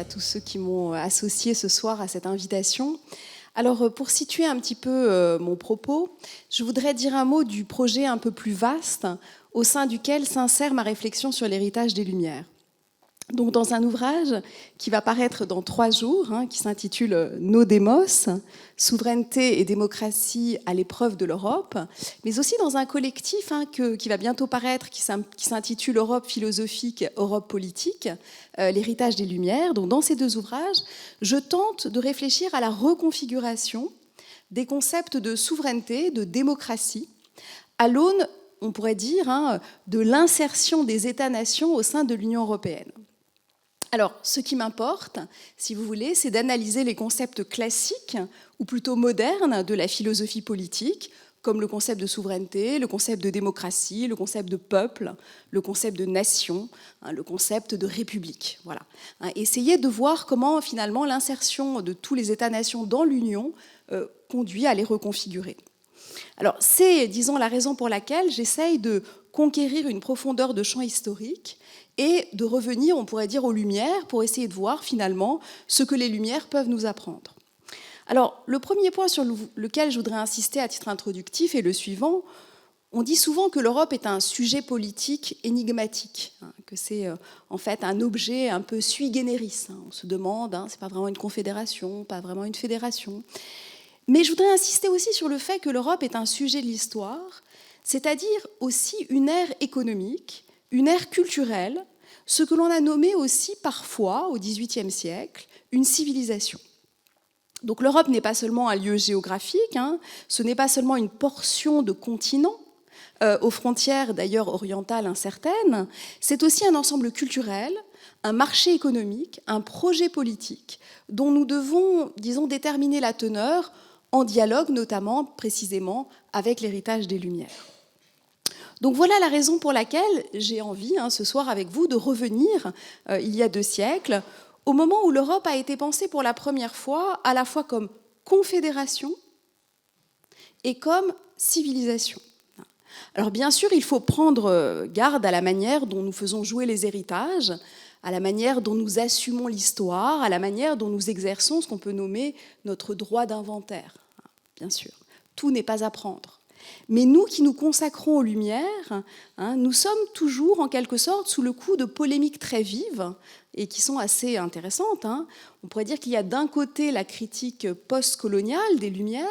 à tous ceux qui m'ont associé ce soir à cette invitation. Alors, pour situer un petit peu mon propos, je voudrais dire un mot du projet un peu plus vaste au sein duquel s'insère ma réflexion sur l'héritage des Lumières. Donc, dans un ouvrage qui va paraître dans 3 jours, qui s'intitule « Nos démos, souveraineté et démocratie à l'épreuve de l'Europe », mais aussi dans un collectif qui va bientôt paraître, qui s'intitule « Europe philosophique, Europe politique, l'héritage des Lumières ». Donc, dans ces 2 ouvrages, je tente de réfléchir à la reconfiguration des concepts de souveraineté, de démocratie, à l'aune, on pourrait dire, de l'insertion des États-nations au sein de l'Union européenne. Alors, ce qui m'importe, si vous voulez, c'est d'analyser les concepts classiques, ou plutôt modernes, de la philosophie politique, comme le concept de souveraineté, le concept de démocratie, le concept de peuple, le concept de nation, le concept de république. Voilà. Essayer de voir comment, finalement, l'insertion de tous les États-nations dans l'Union conduit à les reconfigurer. Alors, c'est, disons, la raison pour laquelle j'essaye de conquérir une profondeur de champ historique et de revenir, on pourrait dire, aux Lumières pour essayer de voir, finalement, ce que les Lumières peuvent nous apprendre. Alors, le premier point sur lequel je voudrais insister à titre introductif est le suivant. On dit souvent que l'Europe est un sujet politique énigmatique, que c'est en fait un objet un peu sui generis. On se demande, c'est pas vraiment une confédération, pas vraiment une fédération. Mais je voudrais insister aussi sur le fait que l'Europe est un sujet de l'histoire, c'est-à-dire aussi une ère économique, une ère culturelle, ce que l'on a nommé aussi parfois, au XVIIIe siècle, une civilisation. Donc l'Europe n'est pas seulement un lieu géographique, ce n'est pas seulement une portion de continent, aux frontières d'ailleurs orientales incertaines, c'est aussi un ensemble culturel, un marché économique, un projet politique, dont nous devons, disons, déterminer la teneur en dialogue notamment, précisément, avec l'héritage des Lumières. Donc voilà la raison pour laquelle j'ai envie, ce soir avec vous, de revenir, il y a 2 siècles, au moment où l'Europe a été pensée pour la première fois, à la fois comme confédération et comme civilisation. Alors bien sûr, il faut prendre garde à la manière dont nous faisons jouer les héritages, à la manière dont nous assumons l'histoire, à la manière dont nous exerçons ce qu'on peut nommer notre droit d'inventaire. Bien sûr, tout n'est pas à prendre. Mais nous qui nous consacrons aux Lumières, nous sommes toujours en quelque sorte sous le coup de polémiques très vives et qui sont assez intéressantes. On pourrait dire qu'il y a d'un côté la critique post-coloniale des Lumières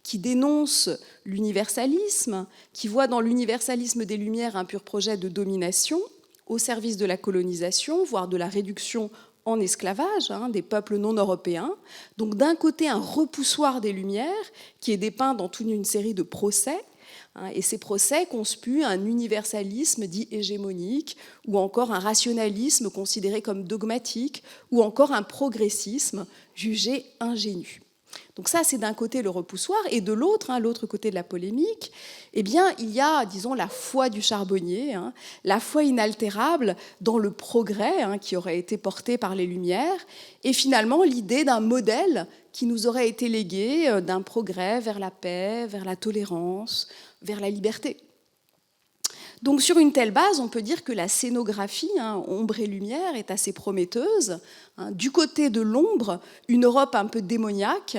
qui dénonce l'universalisme, qui voit dans l'universalisme des Lumières un pur projet de domination au service de la colonisation, voire de la réduction en esclavage des peuples non européens. Donc d'un côté, un repoussoir des Lumières qui est dépeint dans toute une série de procès, et ces procès conspuent un universalisme dit hégémonique, ou encore un rationalisme considéré comme dogmatique, ou encore un progressisme jugé ingénu. Donc ça, c'est d'un côté le repoussoir, et de l'autre, l'autre côté de la polémique, eh bien, il y a, disons, la foi du charbonnier, la foi inaltérable dans le progrès qui aurait été porté par les Lumières, et finalement l'idée d'un modèle qui nous aurait été légué, d'un progrès vers la paix, vers la tolérance, vers la liberté. Donc sur une telle base, on peut dire que la scénographie, ombre et lumière, est assez prometteuse. Du côté de l'ombre, une Europe un peu démoniaque,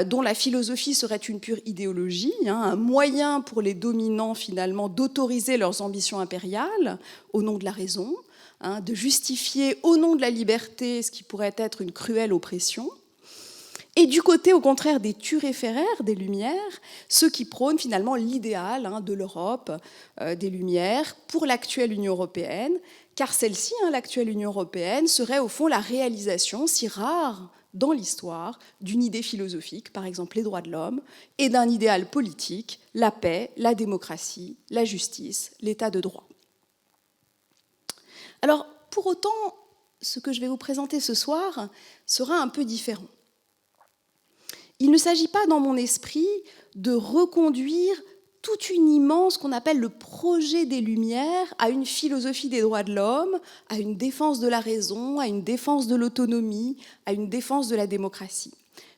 dont la philosophie serait une pure idéologie, un moyen pour les dominants finalement d'autoriser leurs ambitions impériales au nom de la raison, de justifier au nom de la liberté ce qui pourrait être une cruelle oppression. Et du côté, au contraire, des turéféraires des Lumières, ceux qui prônent finalement l'idéal de l'Europe, des Lumières, pour l'actuelle Union européenne, car celle-ci, l'actuelle Union européenne, serait au fond la réalisation, si rare dans l'histoire, d'une idée philosophique, par exemple les droits de l'homme, et d'un idéal politique, la paix, la démocratie, la justice, l'état de droit. Alors, pour autant, ce que je vais vous présenter ce soir sera un peu différent. Il ne s'agit pas, dans mon esprit, de reconduire toute une immense, qu'on appelle le projet des Lumières, à une philosophie des droits de l'homme, à une défense de la raison, à une défense de l'autonomie, à une défense de la démocratie.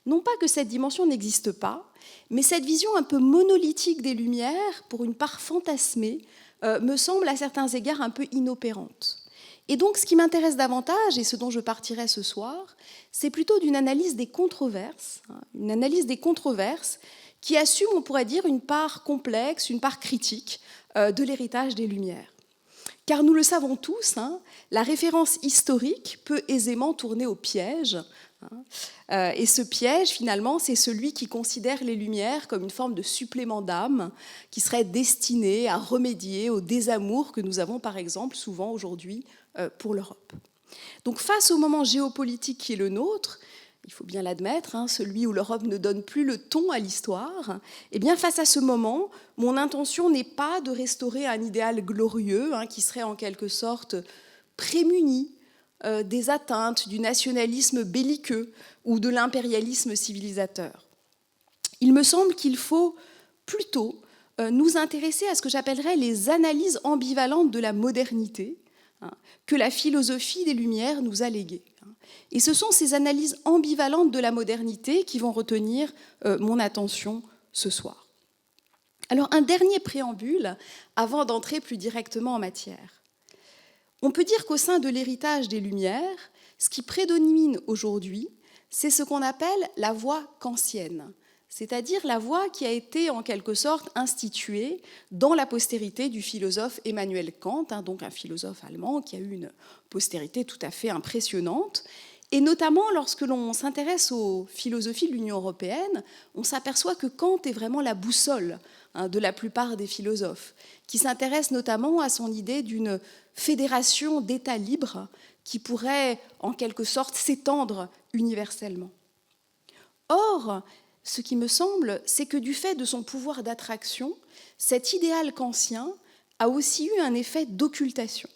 Non pas que cette dimension n'existe pas, mais cette vision un peu monolithique des Lumières, pour une part fantasmée, me semble à certains égards un peu inopérante. Et donc, ce qui m'intéresse davantage, et ce dont je partirai ce soir, c'est plutôt d'une analyse des controverses, une analyse des controverses qui assume, on pourrait dire, une part complexe, une part critique de l'héritage des Lumières. Car nous le savons tous, la référence historique peut aisément tourner au piège. Et ce piège, finalement, c'est celui qui considère les Lumières comme une forme de supplément d'âme qui serait destiné à remédier au désamour que nous avons, par exemple, souvent aujourd'hui pour l'Europe. Donc, face au moment géopolitique qui est le nôtre, il faut bien l'admettre, celui où l'Europe ne donne plus le ton à l'histoire, eh bien, face à ce moment, mon intention n'est pas de restaurer un idéal glorieux qui serait en quelque sorte prémuni des atteintes du nationalisme belliqueux ou de l'impérialisme civilisateur. Il me semble qu'il faut plutôt nous intéresser à ce que j'appellerais les analyses ambivalentes de la modernité que la philosophie des Lumières nous a léguées. Et ce sont ces analyses ambivalentes de la modernité qui vont retenir mon attention ce soir. Alors, un dernier préambule avant d'entrer plus directement en matière. On peut dire qu'au sein de l'héritage des Lumières, ce qui prédomine aujourd'hui, c'est ce qu'on appelle la voie kantienne, c'est-à-dire la voie qui a été en quelque sorte instituée dans la postérité du philosophe Emmanuel Kant, donc un philosophe allemand qui a eu une postérité tout à fait impressionnante. Et notamment, lorsque l'on s'intéresse aux philosophies de l'Union européenne, on s'aperçoit que Kant est vraiment la boussole de la plupart des philosophes, qui s'intéressent notamment à son idée d'une fédération d'États libres qui pourrait, en quelque sorte, s'étendre universellement. Or, ce qui me semble, c'est que du fait de son pouvoir d'attraction, cet idéal kantien a aussi eu un effet d'occultation.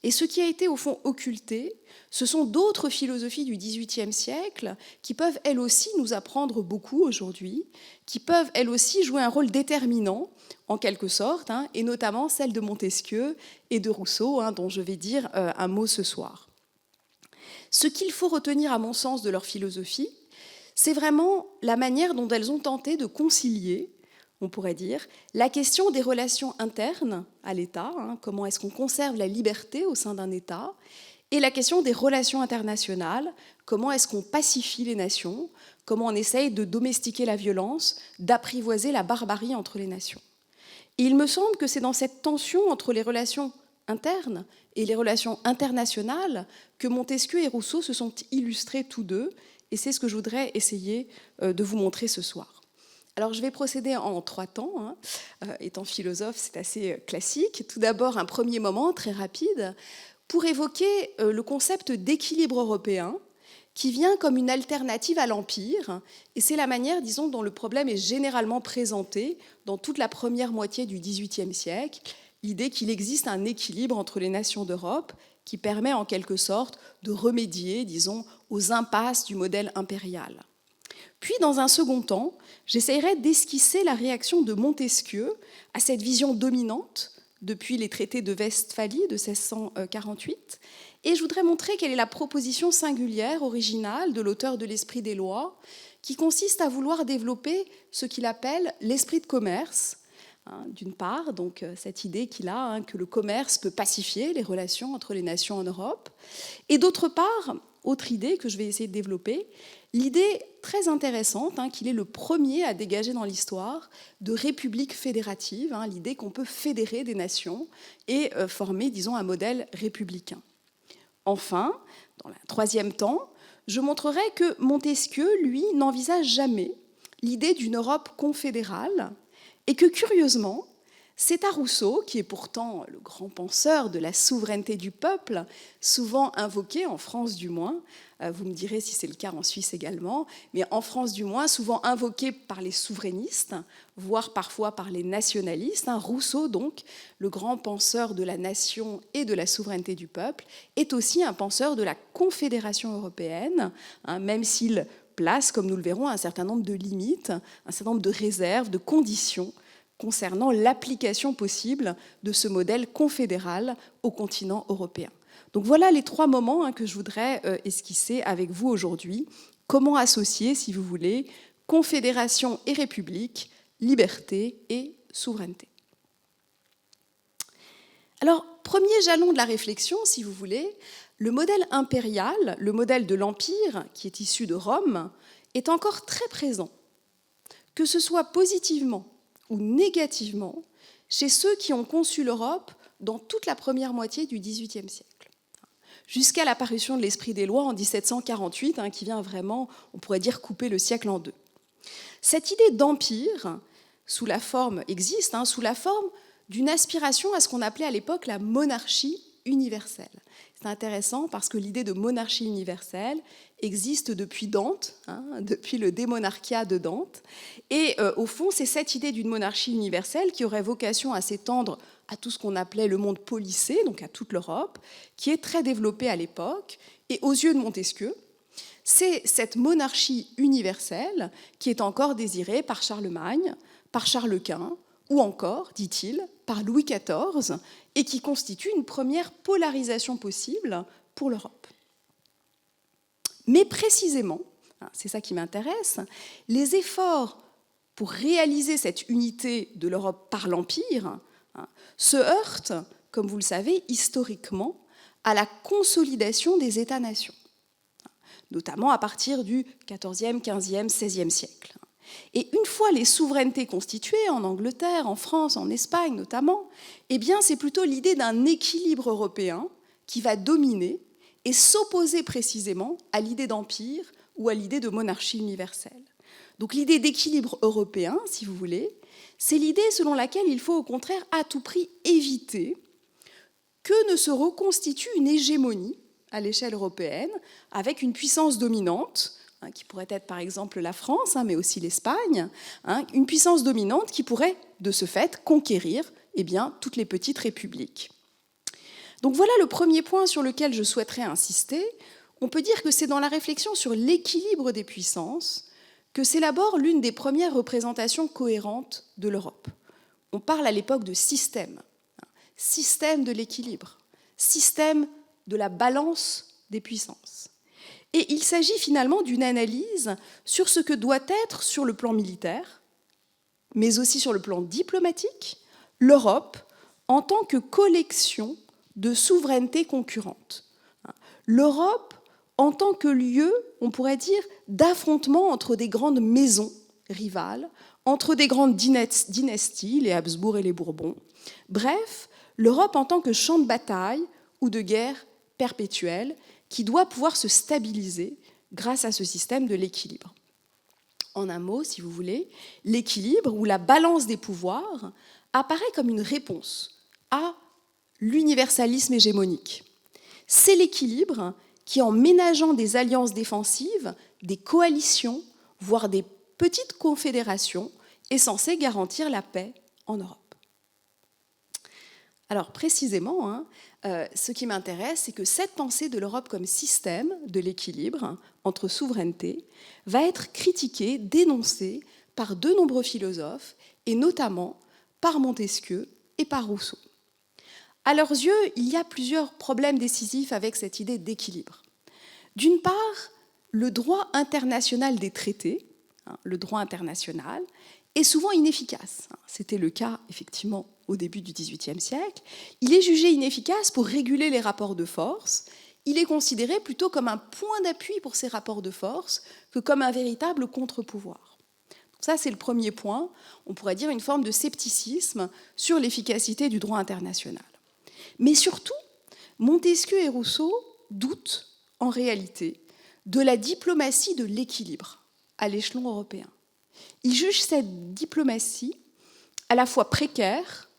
Et ce qui a été au fond occulté, ce sont d'autres philosophies du XVIIIe siècle qui peuvent elles aussi nous apprendre beaucoup aujourd'hui, qui peuvent elles aussi jouer un rôle déterminant en quelque sorte, et notamment celle de Montesquieu et de Rousseau, dont je vais dire un mot ce soir. Ce qu'il faut retenir à mon sens de leur philosophie, c'est vraiment la manière dont elles ont tenté de concilier, on pourrait dire, la question des relations internes à l'État, comment est-ce qu'on conserve la liberté au sein d'un État, et la question des relations internationales, comment est-ce qu'on pacifie les nations, comment on essaye de domestiquer la violence, d'apprivoiser la barbarie entre les nations. Et il me semble que c'est dans cette tension entre les relations internes et les relations internationales que Montesquieu et Rousseau se sont illustrés tous deux, et c'est ce que je voudrais essayer de vous montrer ce soir. Alors, je vais procéder en 3 temps. Étant philosophe, c'est assez classique. Tout d'abord, un premier moment très rapide pour évoquer le concept d'équilibre européen qui vient comme une alternative à l'Empire. Et c'est la manière, disons, dont le problème est généralement présenté dans toute la première moitié du XVIIIe siècle, l'idée qu'il existe un équilibre entre les nations d'Europe qui permet en quelque sorte de remédier, disons, aux impasses du modèle impérial. Puis, dans un second temps, j'essaierai d'esquisser la réaction de Montesquieu à cette vision dominante depuis les traités de Westphalie de 1648, et je voudrais montrer quelle est la proposition singulière, originale de l'auteur de l'Esprit des lois, qui consiste à vouloir développer ce qu'il appelle l'esprit de commerce. D'une part, donc cette idée qu'il a que le commerce peut pacifier les relations entre les nations en Europe, et d'autre part, autre idée que je vais essayer de développer, l'idée très intéressante qu'il est le premier à dégager dans l'histoire de république fédérative, l'idée qu'on peut fédérer des nations et former, disons, un modèle républicain. Enfin, dans le troisième temps, je montrerai que Montesquieu, lui, n'envisage jamais l'idée d'une Europe confédérale et que, curieusement, c'est à Rousseau, qui est pourtant le grand penseur de la souveraineté du peuple, souvent invoqué, en France du moins, vous me direz si c'est le cas en Suisse également, mais en France du moins, souvent invoqué par les souverainistes, voire parfois par les nationalistes. Rousseau, donc, le grand penseur de la nation et de la souveraineté du peuple, est aussi un penseur de la Confédération européenne, même s'il place, comme nous le verrons, un certain nombre de limites, un certain nombre de réserves, de conditions concernant l'application possible de ce modèle confédéral au continent européen. Donc voilà les 3 moments que je voudrais esquisser avec vous aujourd'hui. Comment associer, si vous voulez, confédération et république, liberté et souveraineté. Alors, premier jalon de la réflexion, si vous voulez, le modèle impérial, le modèle de l'Empire, qui est issu de Rome, est encore très présent, que ce soit positivement ou négativement, chez ceux qui ont conçu l'Europe dans toute la première moitié du XVIIIe siècle, jusqu'à l'apparition de l'Esprit des lois en 1748, qui vient vraiment, on pourrait dire, couper le siècle en deux. Cette idée d'empire, sous la forme d'une aspiration à ce qu'on appelait à l'époque la monarchie universelle. C'est intéressant parce que l'idée de monarchie universelle existe depuis Dante, depuis le De Monarchia de Dante. Et au fond, c'est cette idée d'une monarchie universelle qui aurait vocation à s'étendre à tout ce qu'on appelait le monde policé, donc à toute l'Europe, qui est très développée à l'époque. Et aux yeux de Montesquieu, c'est cette monarchie universelle qui est encore désirée par Charlemagne, par Charles Quint, ou encore, dit-il, par Louis XIV, et qui constitue une première polarisation possible pour l'Europe. Mais précisément, c'est ça qui m'intéresse, les efforts pour réaliser cette unité de l'Europe par l'Empire se heurtent, comme vous le savez, historiquement, à la consolidation des États-nations, notamment à partir du XIVe, XVe, XVIe siècle. Et une fois les souverainetés constituées, en Angleterre, en France, en Espagne notamment, eh bien c'est plutôt l'idée d'un équilibre européen qui va dominer et s'opposer précisément à l'idée d'empire ou à l'idée de monarchie universelle. Donc l'idée d'équilibre européen, si vous voulez, c'est l'idée selon laquelle il faut au contraire à tout prix éviter que ne se reconstitue une hégémonie à l'échelle européenne avec une puissance dominante, qui pourrait être par exemple la France, mais aussi l'Espagne, une puissance dominante qui pourrait, de ce fait, conquérir toutes les petites républiques. Donc voilà le premier point sur lequel je souhaiterais insister. On peut dire que c'est dans la réflexion sur l'équilibre des puissances que s'élabore l'une des premières représentations cohérentes de l'Europe. On parle à l'époque de système, système de l'équilibre, système de la balance des puissances. Et il s'agit finalement d'une analyse sur ce que doit être, sur le plan militaire, mais aussi sur le plan diplomatique, l'Europe en tant que collection de souverainetés concurrentes. L'Europe en tant que lieu, on pourrait dire, d'affrontement entre des grandes maisons rivales, entre des grandes dynasties, les Habsbourg et les Bourbons. Bref, l'Europe en tant que champ de bataille ou de guerre perpétuelle, qui doit pouvoir se stabiliser grâce à ce système de l'équilibre. En un mot, si vous voulez, l'équilibre ou la balance des pouvoirs apparaît comme une réponse à l'universalisme hégémonique. C'est l'équilibre qui, en ménageant des alliances défensives, des coalitions, voire des petites confédérations, est censé garantir la paix en Europe. Alors précisément, ce qui m'intéresse, c'est que cette pensée de l'Europe comme système de l'équilibre entre souverainetés va être critiquée, dénoncée par de nombreux philosophes, et notamment par Montesquieu et par Rousseau. À leurs yeux, il y a plusieurs problèmes décisifs avec cette idée d'équilibre. D'une part, le droit international des traités, le droit international, est souvent inefficace. C'était le cas, effectivement, au début du XVIIIe siècle. Il est jugé inefficace pour réguler les rapports de force. Il est considéré plutôt comme un point d'appui pour ces rapports de force que comme un véritable contre-pouvoir. Donc ça, c'est le premier point. On pourrait dire une forme de scepticisme sur l'efficacité du droit international. Mais surtout, Montesquieu et Rousseau doutent, en réalité, de la diplomatie de l'équilibre à l'échelon européen. Ils jugent cette diplomatie à la fois précaire,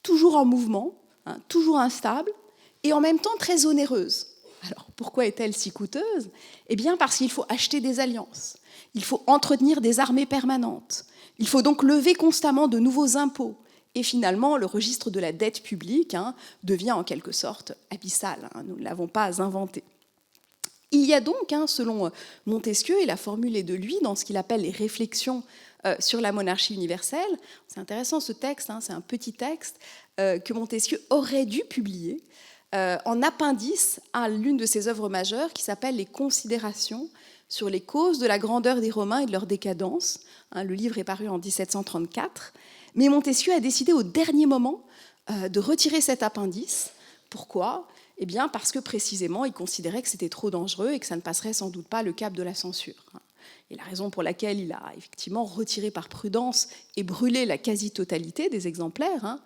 toujours en mouvement, toujours instable, et en même temps très onéreuse. Alors, pourquoi est-elle si coûteuse ? Eh bien, parce qu'il faut acheter des alliances, il faut entretenir des armées permanentes, il faut donc lever constamment de nouveaux impôts, et finalement, le registre de la dette publique devient en quelque sorte abyssal, nous ne l'avons pas inventé. Il y a donc, selon Montesquieu, et la formule est de lui, dans ce qu'il appelle les réflexions sur la monarchie universelle. C'est intéressant ce texte, c'est un petit texte que Montesquieu aurait dû publier en appendice à l'une de ses œuvres majeures qui s'appelle « Les considérations sur les causes de la grandeur des Romains et de leur décadence ». Le livre est paru en 1734. Mais Montesquieu a décidé au dernier moment de retirer cet appendice Pourquoi ? Eh bien, parce que précisément, il considérait que c'était trop dangereux et que ça ne passerait sans doute pas le cap de la censure. Et la raison pour laquelle il a effectivement retiré par prudence et brûlé la quasi-totalité des exemplaires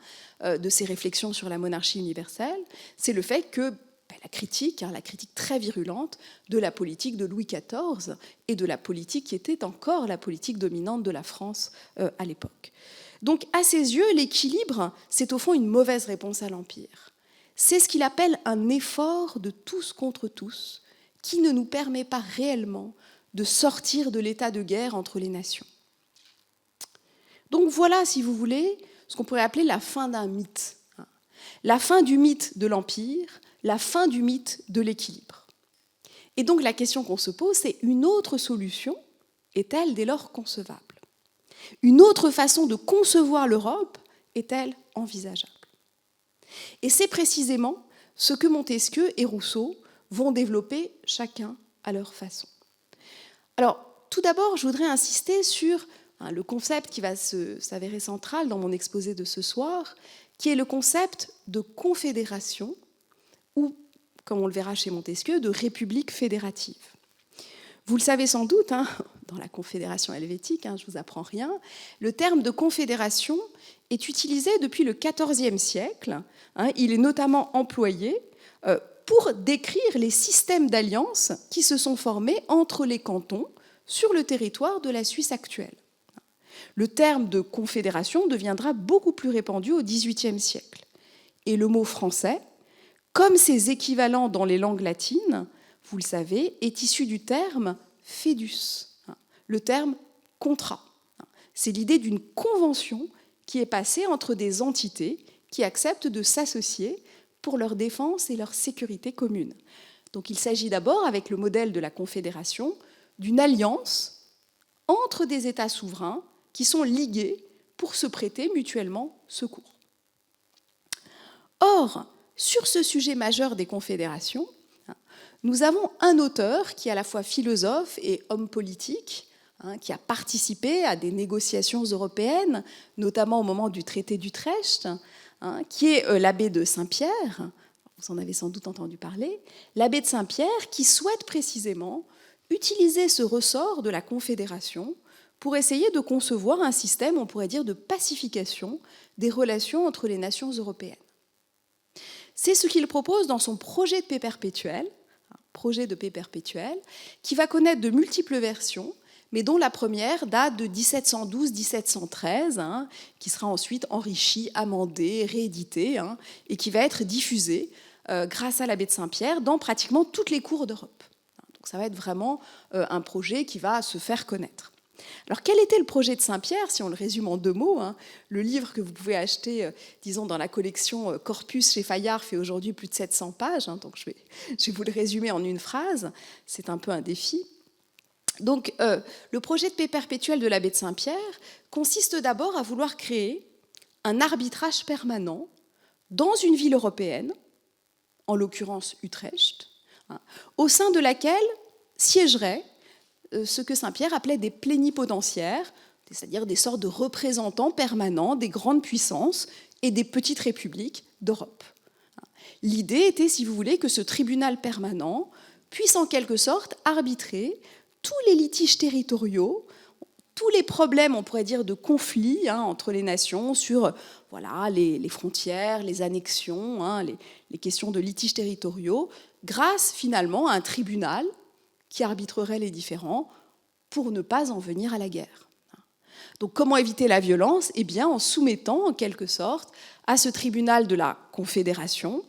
de ses réflexions sur la monarchie universelle, c'est le fait que la critique très virulente de la politique de Louis XIV et de la politique qui était encore la politique dominante de la France à l'époque. Donc, à ses yeux, l'équilibre, c'est au fond une mauvaise réponse à l'Empire. C'est ce qu'il appelle un effort de tous contre tous qui ne nous permet pas réellement de sortir de l'état de guerre entre les nations. Donc voilà, si vous voulez, ce qu'on pourrait appeler la fin d'un mythe. La fin du mythe de l'Empire, la fin du mythe de l'équilibre. Et donc la question qu'on se pose, c'est une autre solution est-elle dès lors concevable ? Une autre façon de concevoir l'Europe est-elle envisageable ? Et c'est précisément ce que Montesquieu et Rousseau vont développer chacun à leur façon. Alors, tout d'abord, je voudrais insister sur le concept qui va s'avérer central dans mon exposé de ce soir, qui est le concept de confédération, ou, comme on le verra chez Montesquieu, de république fédérative. Vous le savez sans doute, dans la Confédération helvétique, je ne vous apprends rien, le terme de confédération est utilisé depuis le XIVe siècle. Il est notamment employé pour décrire les systèmes d'alliances qui se sont formés entre les cantons sur le territoire de la Suisse actuelle. Le terme de confédération deviendra beaucoup plus répandu au XVIIIe siècle. Et le mot français, comme ses équivalents dans les langues latines, vous le savez, est issu du terme fedus, le terme contrat. C'est l'idée d'une convention qui est passée entre des entités qui acceptent de s'associer pour leur défense et leur sécurité commune. Donc il s'agit d'abord, avec le modèle de la confédération, d'une alliance entre des États souverains qui sont ligués pour se prêter mutuellement secours. Or, sur ce sujet majeur des confédérations, nous avons un auteur qui est à la fois philosophe et homme politique, qui a participé à des négociations européennes, notamment au moment du traité d'Utrecht, qui est l'abbé de Saint-Pierre, vous en avez sans doute entendu parler, l'abbé de Saint-Pierre qui souhaite précisément utiliser ce ressort de la confédération pour essayer de concevoir un système, on pourrait dire, de pacification des relations entre les nations européennes. C'est ce qu'il propose dans son projet de paix perpétuelle, qui va connaître de multiples versions, mais dont la première date de 1712-1713, qui sera ensuite enrichie, amendée, rééditée, et qui va être diffusée grâce à l'abbé de Saint-Pierre dans pratiquement toutes les cours d'Europe. Donc ça va être vraiment un projet qui va se faire connaître. Alors quel était le projet de Saint-Pierre, si on le résume en 2 mots, le livre que vous pouvez acheter, disons, dans la collection Corpus chez Fayard fait aujourd'hui plus de 700 pages, donc je vais vous le résumer en une phrase, c'est un peu un défi. Donc, le projet de paix perpétuelle de l'abbé de Saint-Pierre consiste d'abord à vouloir créer un arbitrage permanent dans une ville européenne, en l'occurrence Utrecht, au sein de laquelle siégeraient ce que Saint-Pierre appelait des plénipotentiaires, c'est-à-dire des sortes de représentants permanents des grandes puissances et des petites républiques d'Europe. L'idée était, si vous voulez, que ce tribunal permanent puisse en quelque sorte arbitrer tous les litiges territoriaux, tous les problèmes, on pourrait dire, de conflits entre les nations sur les frontières, les annexions, les questions de litiges territoriaux, grâce finalement à un tribunal qui arbitrerait les différends pour ne pas en venir à la guerre. Donc comment éviter la violence ? Eh bien, en soumettant en quelque sorte à ce tribunal de la Confédération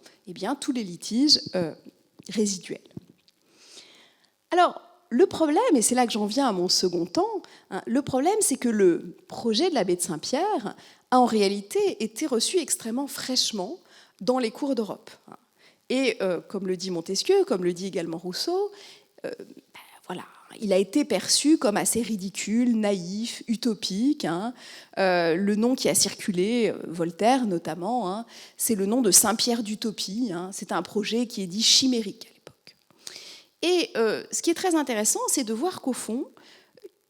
tous les litiges résiduels. Alors, le problème, et c'est là que j'en viens à mon second temps, le problème, c'est que le projet de l'abbé de Saint-Pierre a en réalité été reçu extrêmement fraîchement dans les cours d'Europe. Et comme le dit Montesquieu, comme le dit également Rousseau, il a été perçu comme assez ridicule, naïf, utopique. Le nom qui a circulé, Voltaire notamment, c'est le nom de Saint-Pierre d'Utopie. C'est un projet qui est dit chimérique. Et ce qui est très intéressant, c'est de voir qu'au fond,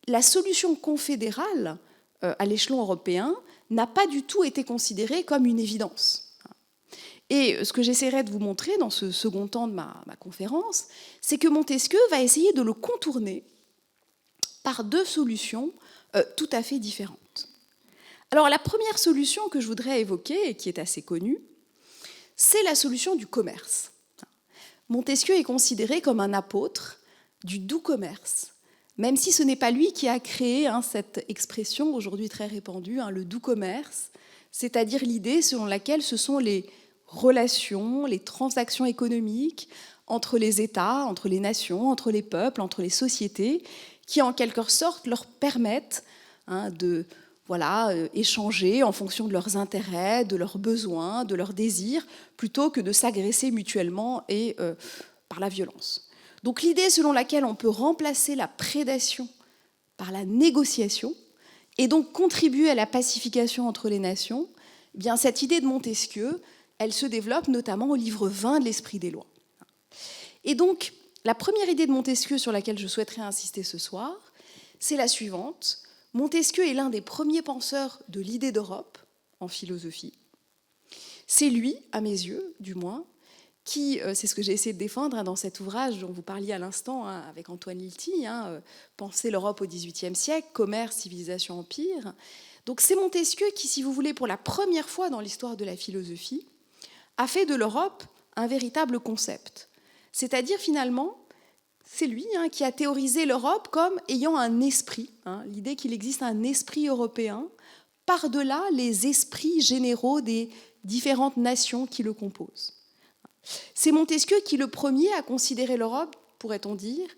la solution confédérale à l'échelon européen n'a pas du tout été considérée comme une évidence. Et ce que j'essaierai de vous montrer dans ce second temps de ma conférence, c'est que Montesquieu va essayer de le contourner par deux solutions tout à fait différentes. Alors la première solution que je voudrais évoquer, et qui est assez connue, c'est la solution du commerce. Montesquieu est considéré comme un apôtre du doux commerce, même si ce n'est pas lui qui a créé cette expression aujourd'hui très répandue, le doux commerce, c'est-à-dire l'idée selon laquelle ce sont les relations, les transactions économiques entre les États, entre les nations, entre les peuples, entre les sociétés, qui en quelque sorte leur permettent de échanger en fonction de leurs intérêts, de leurs besoins, de leurs désirs, plutôt que de s'agresser mutuellement et par la violence. Donc l'idée selon laquelle on peut remplacer la prédation par la négociation et donc contribuer à la pacification entre les nations, eh bien cette idée de Montesquieu, elle se développe notamment au livre 20 de l'Esprit des lois. Et donc la première idée de Montesquieu sur laquelle je souhaiterais insister ce soir, c'est la suivante. Montesquieu est l'un des premiers penseurs de l'idée d'Europe en philosophie. C'est lui, à mes yeux du moins, qui, c'est ce que j'ai essayé de défendre dans cet ouvrage dont vous parliez à l'instant avec Antoine Lilti, Penser l'Europe au XVIIIe siècle, commerce, civilisation, empire. Donc c'est Montesquieu qui, si vous voulez, pour la première fois dans l'histoire de la philosophie, a fait de l'Europe un véritable concept. C'est-à-dire finalement, c'est lui qui a théorisé l'Europe comme ayant un esprit, l'idée qu'il existe un esprit européen, par-delà les esprits généraux des différentes nations qui le composent. C'est Montesquieu qui, le premier, a considéré l'Europe, pourrait-on dire,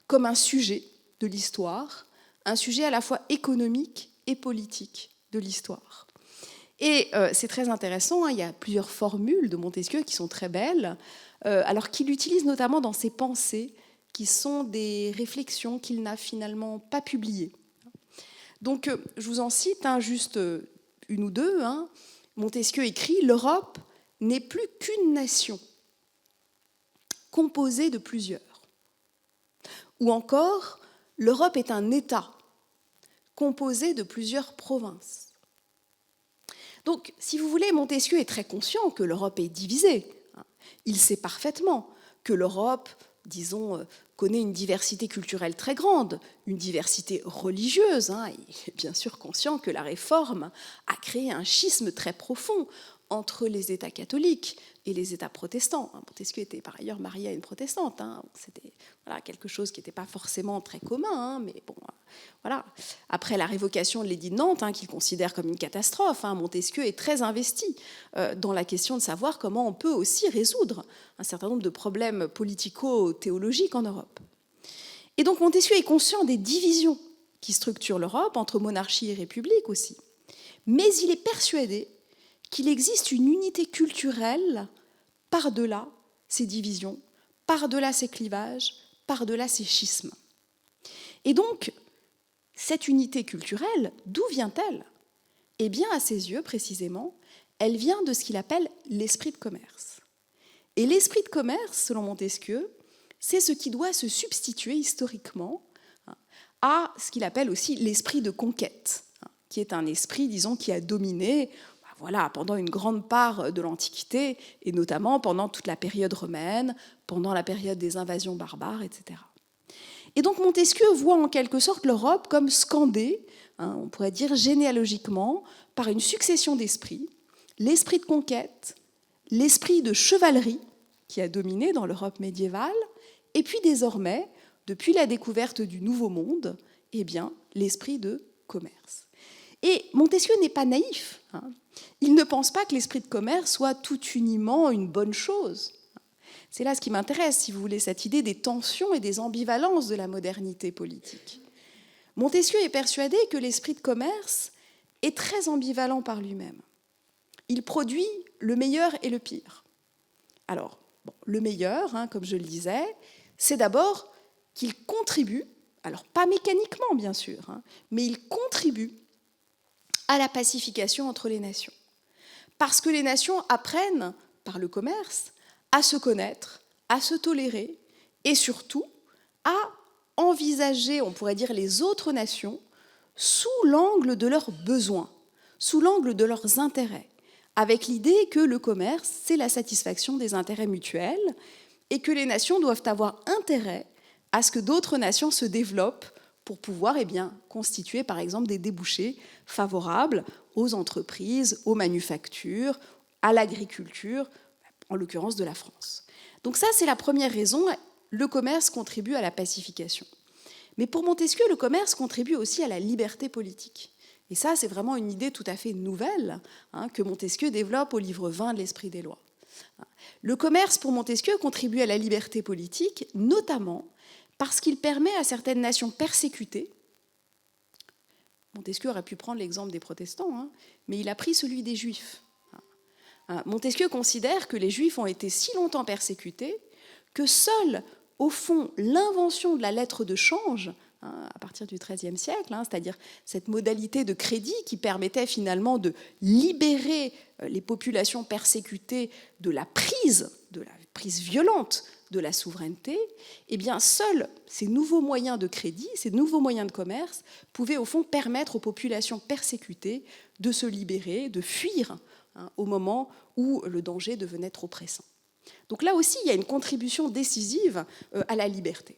comme un sujet de l'histoire, un sujet à la fois économique et politique de l'histoire. Et c'est très intéressant, il y a plusieurs formules de Montesquieu qui sont très belles, alors qu'il utilise notamment dans ses pensées, qui sont des réflexions qu'il n'a finalement pas publiées. Donc, je vous en cite juste une ou deux. Montesquieu écrit « L'Europe n'est plus qu'une nation, composée de plusieurs. » Ou encore « L'Europe est un État, composé de plusieurs provinces. » Donc, si vous voulez, Montesquieu est très conscient que l'Europe est divisée. Il sait parfaitement que l'Europe, disons, connaît une diversité culturelle très grande, une diversité religieuse. Il est bien sûr conscient que la Réforme a créé un schisme très profond entre les États catholiques et les États protestants. Montesquieu était par ailleurs marié à une protestante. C'était quelque chose qui n'était pas forcément très commun, mais bon, voilà. Après la révocation de l'édit de Nantes, qu'il considère comme une catastrophe, Montesquieu est très investi dans la question de savoir comment on peut aussi résoudre un certain nombre de problèmes politico-théologiques en Europe. Et donc Montesquieu est conscient des divisions qui structurent l'Europe, entre monarchie et république aussi. Mais il est persuadé qu'il existe une unité culturelle par-delà ces divisions, par-delà ces clivages, par-delà ces schismes. Et donc, cette unité culturelle, d'où vient-elle ? Eh bien, à ses yeux, précisément, elle vient de ce qu'il appelle l'esprit de commerce. Et l'esprit de commerce, selon Montesquieu, c'est ce qui doit se substituer historiquement à ce qu'il appelle aussi l'esprit de conquête, qui est un esprit, disons, qui a dominé pendant une grande part de l'Antiquité, et notamment pendant toute la période romaine, pendant la période des invasions barbares, etc. Et donc Montesquieu voit en quelque sorte l'Europe comme scandée, on pourrait dire généalogiquement, par une succession d'esprits, l'esprit de conquête, l'esprit de chevalerie qui a dominé dans l'Europe médiévale, et puis désormais, depuis la découverte du Nouveau Monde, l'esprit de commerce. Et Montesquieu n'est pas naïf. Il ne pense pas que l'esprit de commerce soit tout uniment une bonne chose. C'est là ce qui m'intéresse, si vous voulez, cette idée des tensions et des ambivalences de la modernité politique. Montesquieu est persuadé que l'esprit de commerce est très ambivalent par lui-même. Il produit le meilleur et le pire. Alors, le meilleur, comme je le disais, c'est d'abord qu'il contribue, alors pas mécaniquement bien sûr, mais il contribue à la pacification entre les nations. Parce que les nations apprennent, par le commerce, à se connaître, à se tolérer et surtout à envisager, on pourrait dire, les autres nations sous l'angle de leurs besoins, sous l'angle de leurs intérêts, avec l'idée que le commerce, c'est la satisfaction des intérêts mutuels et que les nations doivent avoir intérêt à ce que d'autres nations se développent pour pouvoir constituer, par exemple, des débouchés favorables aux entreprises, aux manufactures, à l'agriculture, en l'occurrence de la France. Donc ça, c'est la première raison, le commerce contribue à la pacification. Mais pour Montesquieu, le commerce contribue aussi à la liberté politique. Et ça, c'est vraiment une idée tout à fait nouvelle que Montesquieu développe au livre 20 de l'Esprit des lois. Le commerce, pour Montesquieu, contribue à la liberté politique, notamment parce qu'il permet à certaines nations persécutées, Montesquieu aurait pu prendre l'exemple des protestants, mais il a pris celui des juifs. Montesquieu considère que les juifs ont été si longtemps persécutés que seule, au fond, l'invention de la lettre de change, à partir du XIIIe siècle, c'est-à-dire cette modalité de crédit qui permettait finalement de libérer les populations persécutées de la prise violente de la souveraineté, seuls ces nouveaux moyens de crédit, ces nouveaux moyens de commerce pouvaient au fond permettre aux populations persécutées de se libérer, de fuir au moment où le danger devenait trop pressant. Donc là aussi, il y a une contribution décisive à la liberté.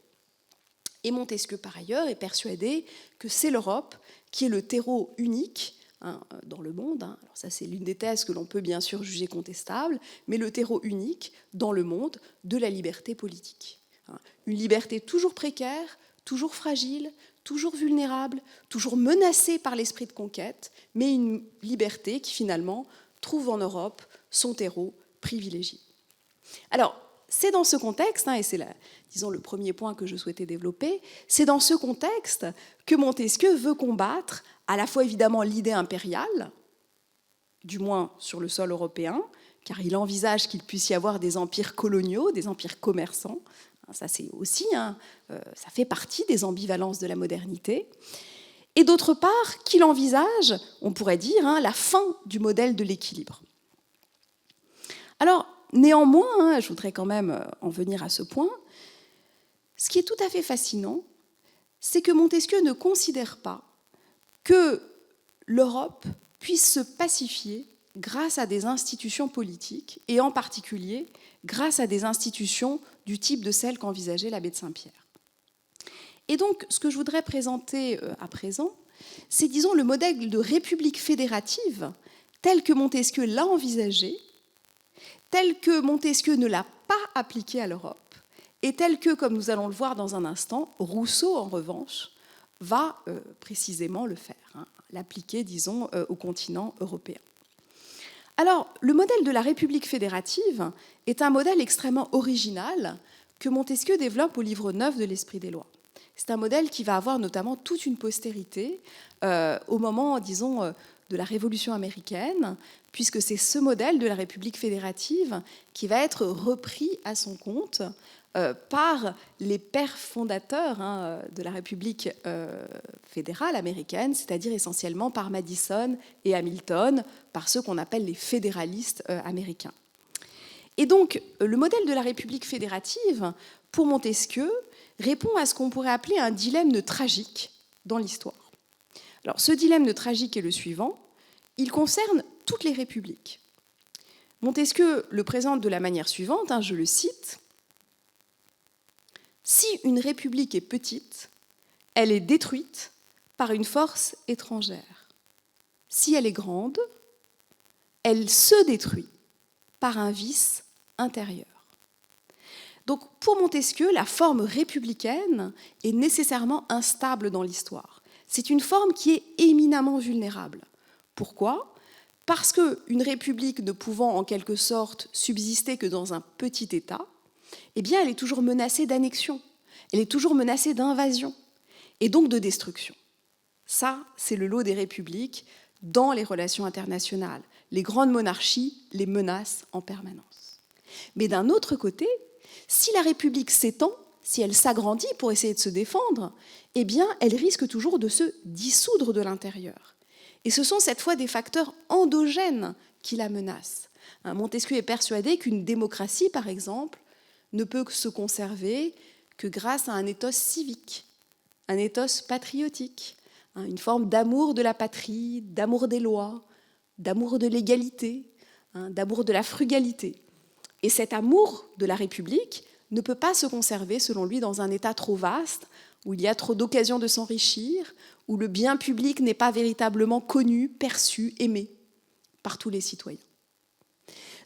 Et Montesquieu, par ailleurs, est persuadé que c'est l'Europe qui est le terreau unique dans le monde. Alors ça, c'est l'une des thèses que l'on peut bien sûr juger contestable, mais le terreau unique dans le monde de la liberté politique. Une liberté toujours précaire, toujours fragile, toujours vulnérable, toujours menacée par l'esprit de conquête, mais une liberté qui finalement trouve en Europe son terreau privilégié. Alors, c'est dans ce contexte, et c'est le premier point que je souhaitais développer, c'est dans ce contexte que Montesquieu veut combattre à la fois évidemment l'idée impériale, du moins sur le sol européen, car il envisage qu'il puisse y avoir des empires coloniaux, des empires commerçants. Ça, c'est aussi, ça fait partie des ambivalences de la modernité. Et d'autre part, qu'il envisage, on pourrait dire, la fin du modèle de l'équilibre. Alors, néanmoins, je voudrais quand même en venir à ce point, ce qui est tout à fait fascinant, c'est que Montesquieu ne considère pas que l'Europe puisse se pacifier grâce à des institutions politiques, et en particulier grâce à des institutions du type de celles qu'envisageait l'abbé de Saint-Pierre. Et donc, ce que je voudrais présenter à présent, c'est, disons, le modèle de république fédérative tel que Montesquieu l'a envisagé, tel que Montesquieu ne l'a pas appliqué à l'Europe, et tel que, comme nous allons le voir dans un instant, Rousseau, en revanche, va précisément le faire, l'appliquer, disons, au continent européen. Alors, le modèle de la République fédérative est un modèle extrêmement original que Montesquieu développe au livre 9 de l'Esprit des lois. C'est un modèle qui va avoir notamment toute une postérité au moment, disons, de la Révolution américaine, puisque c'est ce modèle de la République fédérative qui va être repris à son compte par les pères fondateurs de la République fédérale américaine, c'est-à-dire essentiellement par Madison et Hamilton, par ceux qu'on appelle les fédéralistes américains. Et donc, le modèle de la République fédérative, pour Montesquieu, répond à ce qu'on pourrait appeler un dilemme tragique dans l'histoire. Alors, ce dilemme tragique est le suivant, il concerne toutes les républiques. Montesquieu le présente de la manière suivante, je le cite, « Si une république est petite, elle est détruite par une force étrangère. Si elle est grande, elle se détruit par un vice intérieur. » Donc, pour Montesquieu, la forme républicaine est nécessairement instable dans l'histoire. C'est une forme qui est éminemment vulnérable. Pourquoi ? Parce qu'une république ne pouvant en quelque sorte subsister que dans un petit État, elle est toujours menacée d'annexion, elle est toujours menacée d'invasion et donc de destruction. Ça, c'est le lot des républiques dans les relations internationales. Les grandes monarchies les menacent en permanence. Mais d'un autre côté, si la République s'étend, si elle s'agrandit pour essayer de se défendre, elle risque toujours de se dissoudre de l'intérieur. Et ce sont cette fois des facteurs endogènes qui la menacent. Montesquieu est persuadé qu'une démocratie, par exemple, ne peut se conserver que grâce à un ethos civique, un ethos patriotique, une forme d'amour de la patrie, d'amour des lois, d'amour de l'égalité, d'amour de la frugalité. Et cet amour de la République ne peut pas se conserver, selon lui, dans un État trop vaste, où il y a trop d'occasions de s'enrichir, où le bien public n'est pas véritablement connu, perçu, aimé par tous les citoyens.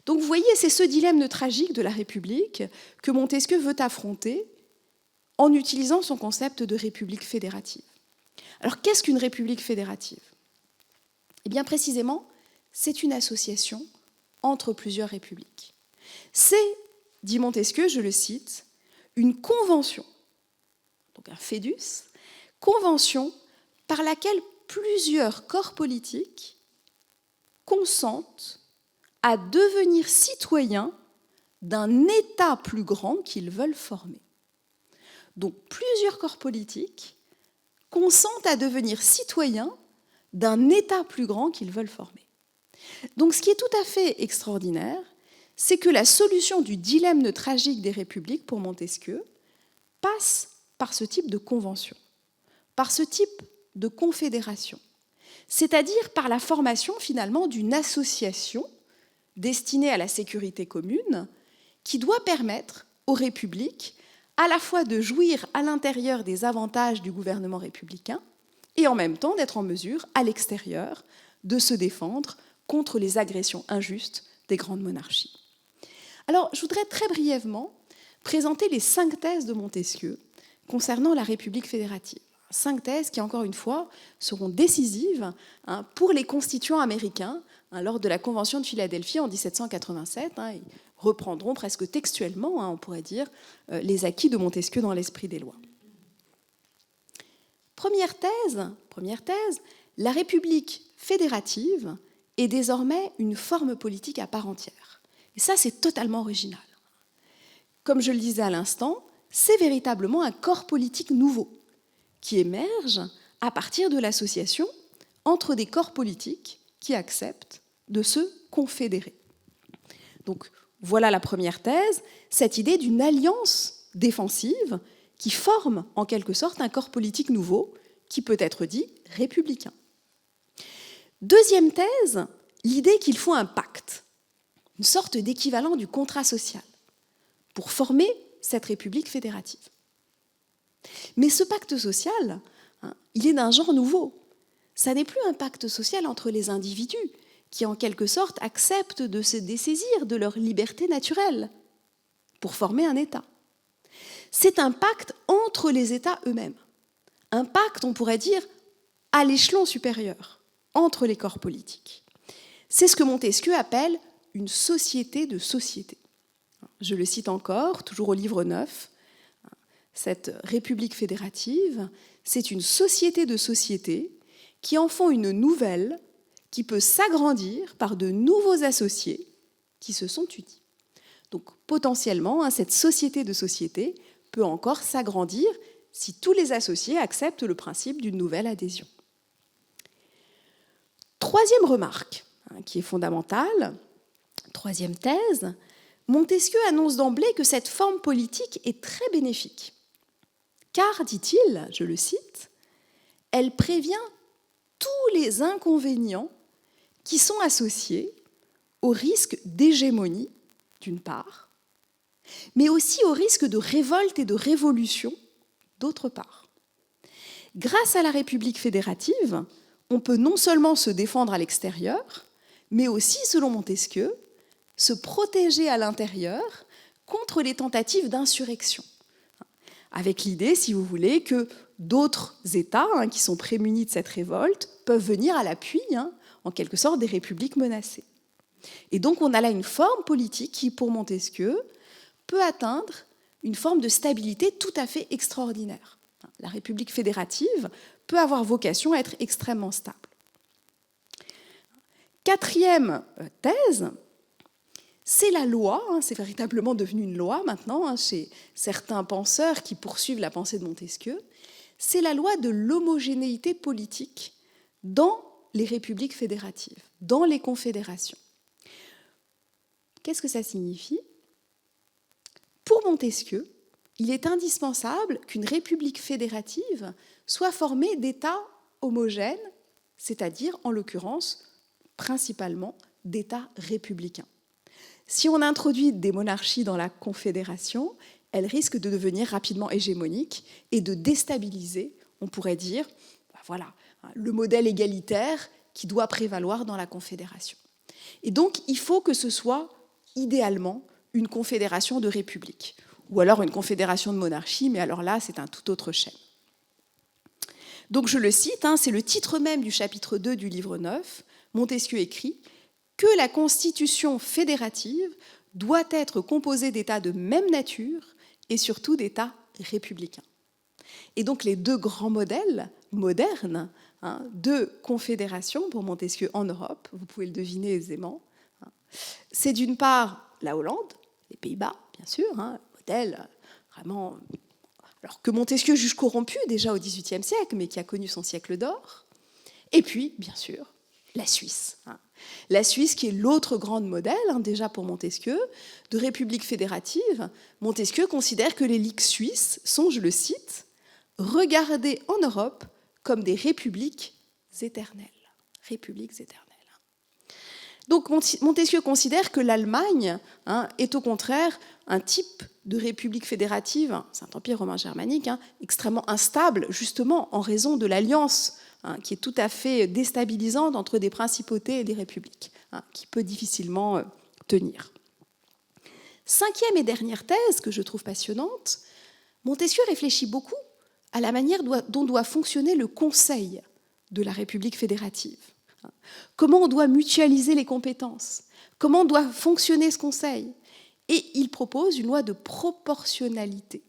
Donc vous voyez, c'est ce dilemme tragique de la République que Montesquieu veut affronter en utilisant son concept de République fédérative. Alors qu'est-ce qu'une République fédérative ? Eh bien précisément, c'est une association entre plusieurs républiques. C'est, dit Montesquieu, je le cite, une convention, donc un fédus, convention par laquelle plusieurs corps politiques consentent à devenir citoyens d'un État plus grand qu'ils veulent former. Donc plusieurs corps politiques consentent à devenir citoyens d'un État plus grand qu'ils veulent former. Donc ce qui est tout à fait extraordinaire, c'est que la solution du dilemme tragique des républiques pour Montesquieu passe par ce type de convention, par ce type de confédération, c'est-à-dire par la formation finalement d'une association destinée à la sécurité commune qui doit permettre aux républiques à la fois de jouir à l'intérieur des avantages du gouvernement républicain et en même temps d'être en mesure, à l'extérieur, de se défendre contre les agressions injustes des grandes monarchies. Alors, je voudrais très brièvement présenter les 5 thèses de Montesquieu concernant la République fédérative. 5 thèses qui, encore une fois, seront décisives pour les constituants américains lors de la Convention de Philadelphie en 1787. Ils reprendront presque textuellement, on pourrait dire, les acquis de Montesquieu dans l'esprit des lois. Première thèse, la République fédérative est désormais une forme politique à part entière. Et ça, c'est totalement original. Comme je le disais à l'instant, c'est véritablement un corps politique nouveau qui émerge à partir de l'association entre des corps politiques qui acceptent de se confédérer. Donc voilà la première thèse, cette idée d'une alliance défensive qui forme en quelque sorte un corps politique nouveau qui peut être dit républicain. Deuxième thèse, l'idée qu'il faut un pacte, une sorte d'équivalent du contrat social pour former cette république fédérative. Mais ce pacte social, il est d'un genre nouveau. Ça n'est plus un pacte social entre les individus qui, en quelque sorte, acceptent de se dessaisir de leur liberté naturelle pour former un État. C'est un pacte entre les États eux-mêmes. Un pacte, on pourrait dire, à l'échelon supérieur, entre les corps politiques. C'est ce que Montesquieu appelle une société de sociétés. Je le cite encore, toujours au livre 9. Cette république fédérative, c'est une société de sociétés qui en font une nouvelle qui peut s'agrandir par de nouveaux associés qui se sont unis. Donc potentiellement, cette société de sociétés peut encore s'agrandir si tous les associés acceptent le principe d'une nouvelle adhésion. Troisième remarque, qui est fondamentale, troisième thèse, Montesquieu annonce d'emblée que cette forme politique est très bénéfique. Car, dit-il, je le cite, elle prévient tous les inconvénients qui sont associés au risque d'hégémonie, d'une part, mais aussi au risque de révolte et de révolution, d'autre part. Grâce à la République fédérative, on peut non seulement se défendre à l'extérieur, mais aussi, selon Montesquieu, se protéger à l'intérieur contre les tentatives d'insurrection. Avec l'idée, si vous voulez, que d'autres États qui sont prémunis de cette révolte peuvent venir à l'appui, en quelque sorte, des républiques menacées. Et donc on a là une forme politique qui, pour Montesquieu, peut atteindre une forme de stabilité tout à fait extraordinaire. La République fédérative peut avoir vocation à être extrêmement stable. Quatrième thèse, c'est la loi, c'est véritablement devenu une loi maintenant chez certains penseurs qui poursuivent la pensée de Montesquieu, c'est la loi de l'homogénéité politique dans les républiques fédératives, dans les confédérations. Qu'est-ce que ça signifie ? Pour Montesquieu, il est indispensable qu'une république fédérative soit formée d'États homogènes, c'est-à-dire, en l'occurrence, principalement d'États républicains. Si on introduit des monarchies dans la Confédération, elles risquent de devenir rapidement hégémoniques et de déstabiliser, on pourrait dire, voilà, le modèle égalitaire qui doit prévaloir dans la Confédération. Et donc, il faut que ce soit idéalement une confédération de républiques, ou alors une confédération de monarchies, mais alors là, c'est un tout autre schème. Donc, je le cite, c'est le titre même du chapitre 2 du livre 9. Montesquieu écrit que la constitution fédérative doit être composée d'États de même nature et surtout d'États républicains. Et donc, les deux grands modèles modernes de confédération pour Montesquieu en Europe, vous pouvez le deviner aisément, c'est d'une part la Hollande, les Pays-Bas, bien sûr, modèle vraiment, alors que Montesquieu juge corrompu déjà au XVIIIe siècle, mais qui a connu son siècle d'or. Et puis, bien sûr, la Suisse. La Suisse qui est l'autre grande modèle, déjà pour Montesquieu, de république fédérative. Montesquieu considère que les ligues suisses sont, je le cite, regardées en Europe comme des républiques éternelles. Républiques éternelles. Donc Montesquieu considère que l'Allemagne est au contraire un type de république fédérative, Saint-Empire romain germanique, extrêmement instable, justement en raison de l'alliance qui est tout à fait déstabilisante entre des principautés et des républiques, qui peut difficilement tenir. Cinquième et dernière thèse que je trouve passionnante, Montesquieu réfléchit beaucoup à la manière dont doit fonctionner le Conseil de la République fédérative. Comment on doit mutualiser les compétences? Comment doit fonctionner ce Conseil? Et il propose une loi de proportionnalité.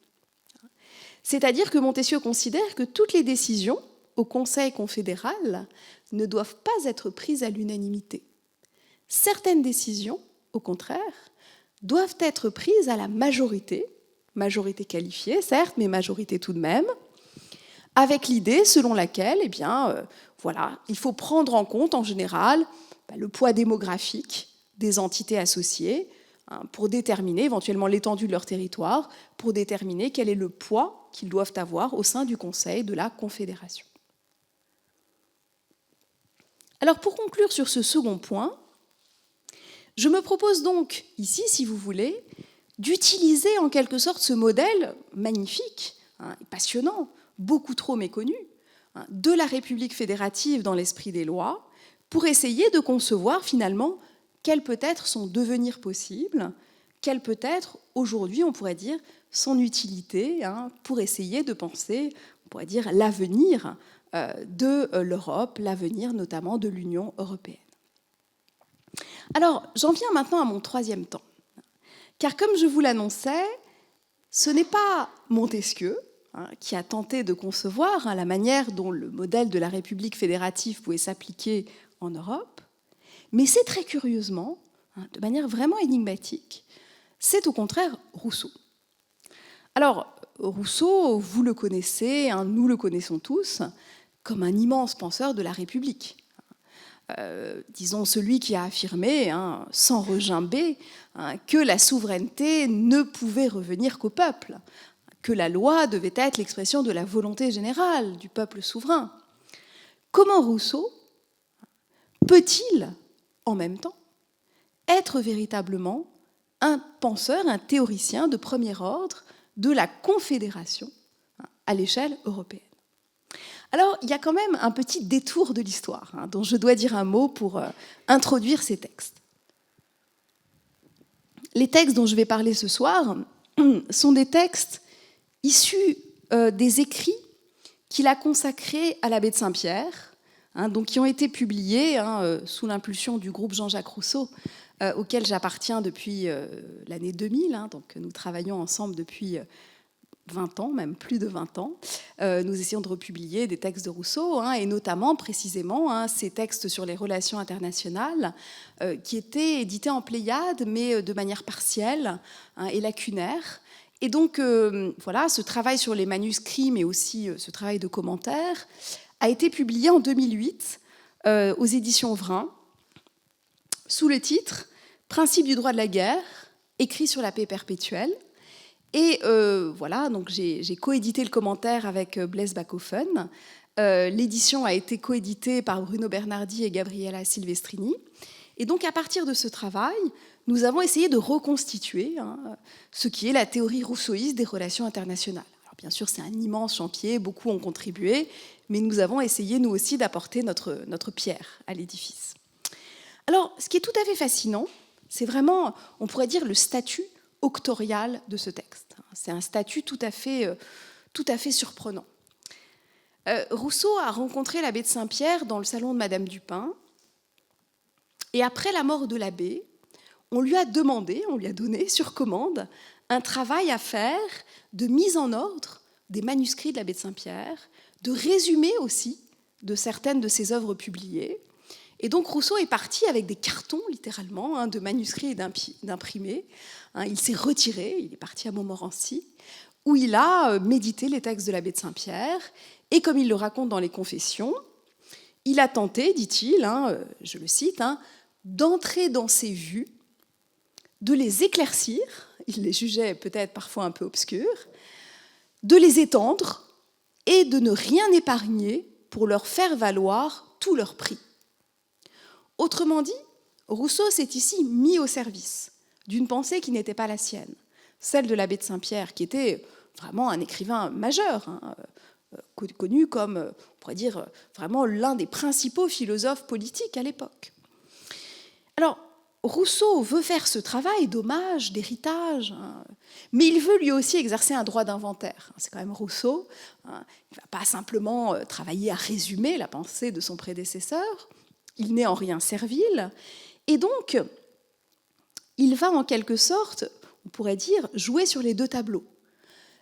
C'est-à-dire que Montesquieu considère que toutes les décisions au Conseil confédéral ne doivent pas être prises à l'unanimité. Certaines décisions, au contraire, doivent être prises à la majorité qualifiée, certes, mais majorité tout de même, avec l'idée selon laquelle, il faut prendre en compte en général le poids démographique des entités associées pour déterminer éventuellement l'étendue de leur territoire, pour déterminer quel est le poids qu'ils doivent avoir au sein du Conseil de la Confédération. Alors pour conclure sur ce second point, je me propose donc ici, si vous voulez, d'utiliser en quelque sorte ce modèle magnifique, passionnant, beaucoup trop méconnu, de la République fédérative dans l'esprit des lois, pour essayer de concevoir finalement quel peut être son devenir possible, quelle peut être aujourd'hui, on pourrait dire, son utilité, pour essayer de penser, on pourrait dire, l'avenir de l'Europe, l'avenir notamment de l'Union européenne. Alors, j'en viens maintenant à mon troisième temps, car comme je vous l'annonçais, ce n'est pas Montesquieu qui a tenté de concevoir la manière dont le modèle de la République fédérative pouvait s'appliquer en Europe, mais c'est très curieusement, de manière vraiment énigmatique, c'est au contraire Rousseau. Alors, Rousseau, vous le connaissez, nous le connaissons tous, comme un immense penseur de la République. Disons celui qui a affirmé, sans regimber, que la souveraineté ne pouvait revenir qu'au peuple, que la loi devait être l'expression de la volonté générale du peuple souverain. Comment Rousseau peut-il, en même temps, être véritablement un penseur, un théoricien de premier ordre de la Confédération à l'échelle européenne? Alors, il y a quand même un petit détour de l'histoire dont je dois dire un mot pour introduire ces textes. Les textes dont je vais parler ce soir sont des textes issus des écrits qu'il a consacrés à l'abbé de Saint-Pierre, donc qui ont été publiés sous l'impulsion du groupe Jean-Jacques Rousseau, auquel j'appartiens depuis l'année 2000, donc nous travaillons ensemble depuis 20 ans, même plus de 20 ans. Nous essayons de republier des textes de Rousseau, et notamment, précisément, ces textes sur les relations internationales qui étaient édités en Pléiade, mais de manière partielle et lacunaire. Et donc, ce travail sur les manuscrits, mais aussi ce travail de commentaire, a été publié en 2008 aux éditions Vrin, sous le titre « Principe du droit de la guerre, écrit sur la paix perpétuelle ». Et donc j'ai coédité le commentaire avec Blaise Backhofen. L'édition a été coéditée par Bruno Bernardi et Gabriella Silvestrini. Et donc, à partir de ce travail, nous avons essayé de reconstituer ce qui est la théorie rousseauiste des relations internationales. Alors, bien sûr, c'est un immense chantier, beaucoup ont contribué, mais nous avons essayé, nous aussi, d'apporter notre pierre à l'édifice. Alors, ce qui est tout à fait fascinant, c'est vraiment, on pourrait dire, le statut auctorial de ce texte. C'est un statut tout à fait surprenant. Rousseau a rencontré l'abbé de Saint-Pierre dans le salon de Madame Dupin, et après la mort de l'abbé, on lui a donné sur commande un travail à faire de mise en ordre des manuscrits de l'abbé de Saint-Pierre, de résumé aussi de certaines de ses œuvres publiées. Et donc Rousseau est parti avec des cartons, littéralement, de manuscrits et d'imprimés. Il s'est retiré, il est parti à Montmorency, où il a médité les textes de l'abbé de Saint-Pierre, et comme il le raconte dans les Confessions, il a tenté, dit-il, je le cite, d'entrer dans ses vues, de les éclaircir, il les jugeait peut-être parfois un peu obscures, de les étendre et de ne rien épargner pour leur faire valoir tout leur prix. Autrement dit, Rousseau s'est ici mis au service d'une pensée qui n'était pas la sienne, celle de l'abbé de Saint-Pierre, qui était vraiment un écrivain majeur, connu comme, on pourrait dire, vraiment l'un des principaux philosophes politiques à l'époque. Alors, Rousseau veut faire ce travail d'hommage, d'héritage, mais il veut lui aussi exercer un droit d'inventaire. C'est quand même Rousseau. Il ne va pas simplement travailler à résumer la pensée de son prédécesseur. Il n'est en rien servile. Et donc, il va en quelque sorte, on pourrait dire, jouer sur les deux tableaux.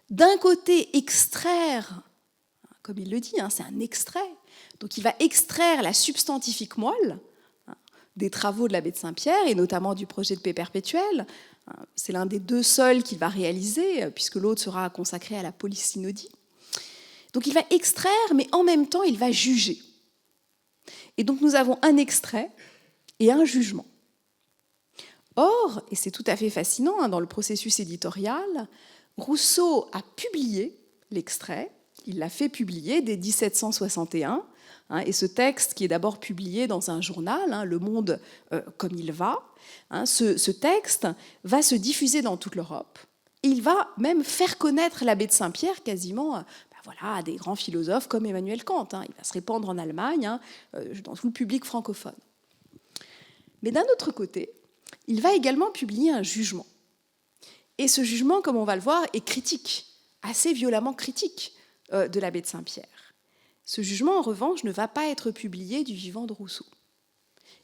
D'un côté, extraire, comme il le dit, c'est un extrait. Donc, il va extraire la substantifique moelle des travaux de l'abbé de Saint-Pierre, et notamment du projet de paix perpétuelle. C'est l'un des deux seuls qu'il va réaliser, puisque l'autre sera consacré à la polysynodie. Donc il va extraire, mais en même temps, il va juger. Et donc nous avons un extrait et un jugement. Or, et c'est tout à fait fascinant, dans le processus éditorial, Rousseau a publié l'extrait, il l'a fait publier dès 1761, et ce texte, qui est d'abord publié dans un journal, Le Monde comme il va, ce texte va se diffuser dans toute l'Europe. Et il va même faire connaître l'abbé de Saint-Pierre quasiment à des grands philosophes comme Emmanuel Kant. Il va se répandre en Allemagne, dans tout le public francophone. Mais d'un autre côté, il va également publier un jugement. Et ce jugement, comme on va le voir, est critique, assez violemment critique de l'abbé de Saint-Pierre. Ce jugement, en revanche, ne va pas être publié du vivant de Rousseau.